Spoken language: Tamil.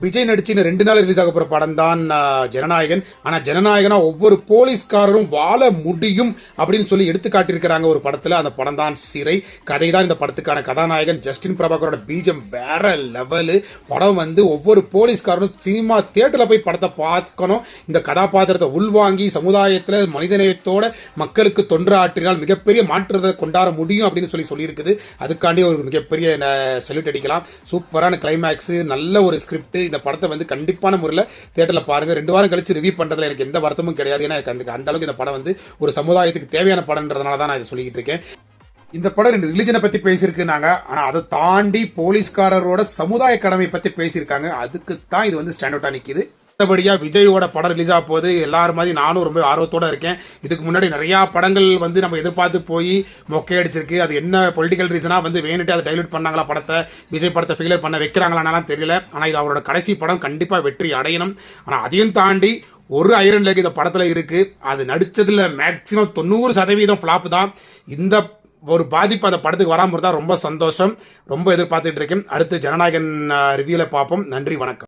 விஜய் நடிச்சு 2 நாள் ரிலீஸ் ஆக போற படம் தான் ஜனநாயகன். ஆனா ஜனநாயகனா ஒவ்வொரு போலீஸ்காரரும் வாழ முடியும் அப்படின்னு சொல்லி எடுத்து காட்டியிருக்கிறாங்க ஒரு படத்துல. அந்த படம் தான் சிறை. கதை தான் இந்த படத்துக்கான கதாநாயகன். ஜஸ்டின் பிரபாகரோட பீஜம் வேற லெவலு. படம் ஒவ்வொரு போலீஸ்காரரும் சினிமா தியேட்டர்ல போய் படத்தை பார்க்கணும். இந்த கதாபாத்திரத்தை உள்வாங்கி சமுதாயத்துல மனிதநேயத்தோட மக்களுக்கு தொன்று ஆற்றினால் மிகப்பெரிய மாற்றத்தை கொண்டாட முடியும் அப்படின்னு சொல்லியிருக்குது. அதுக்காண்டி ஒரு மிகப்பெரிய சல்யூட் அடிக்கலாம். சூப்பரான கிளைமேக்ஸ், நல்ல ஒரு ஸ்கிரிப்ட். இந்த படத்தை கண்டிப்பான முறையில் தியேட்டரில் பாருங்க. 2 வாரம் கழிச்சு ரிவ்யூ பண்றதுல எனக்கு எந்த வருத்தமும் கிடையாது. ஏன்னா அந்த அளவுக்கு இந்த படம் ஒரு சமுதாயத்துக்கு தேவையான படம்ன்றதுனால தான் நான் இதை சொல்லிக்கிட்டு இருக்கேன். இந்த படம் ரிலிஜனை பத்தி பேசியிருக்குனாங்க. ஆனா அதை தாண்டி போலீஸ்காரரோட சமுதாய கடமை பத்தி பேசியிருக்காங்க. அதுக்கு தான் இது ஸ்டாண்ட் அவுட்டா நிக்குது. மற்றபடியா விஜயோட படம் ரிலீஸ் ஆக போது எல்லாரும் மாதிரி நானும் ரொம்ப ஆர்வத்தோட இருக்கேன். இதுக்கு முன்னாடி நிறைய படங்கள் நம்ம எதிர்பார்த்து போய் மொக்கை அடிச்சிருக்கு. அது என்ன பொலிட்டிக்கல் ரீசனா வேணுட்டு அதை டைலூட் பண்ணாங்களா படத்தை, விஜய் படத்தை ஃபெயிலியர் பண்ண வைக்கிறாங்களானாலும் தெரியல. ஆனா இது அவரோட கடைசி படம், கண்டிப்பா வெற்றி அடையணும். ஆனா அதையும் தாண்டி ஒரு ஐரன் லேக் இந்த படத்துல இருக்கு. அது நடிச்சதுல மேக்சிமம் 90% ஃபிளாப் தான். இந்த ஒரு பாதிப்பு அந்த படத்துக்கு வராமல் இருந்தால் ரொம்ப சந்தோஷம். ரொம்ப எதிர்பார்த்துட்டு இருக்கேன். அடுத்து ஜனநாயகன் ரிவ்யூல பார்ப்போம். நன்றி, வணக்கம்.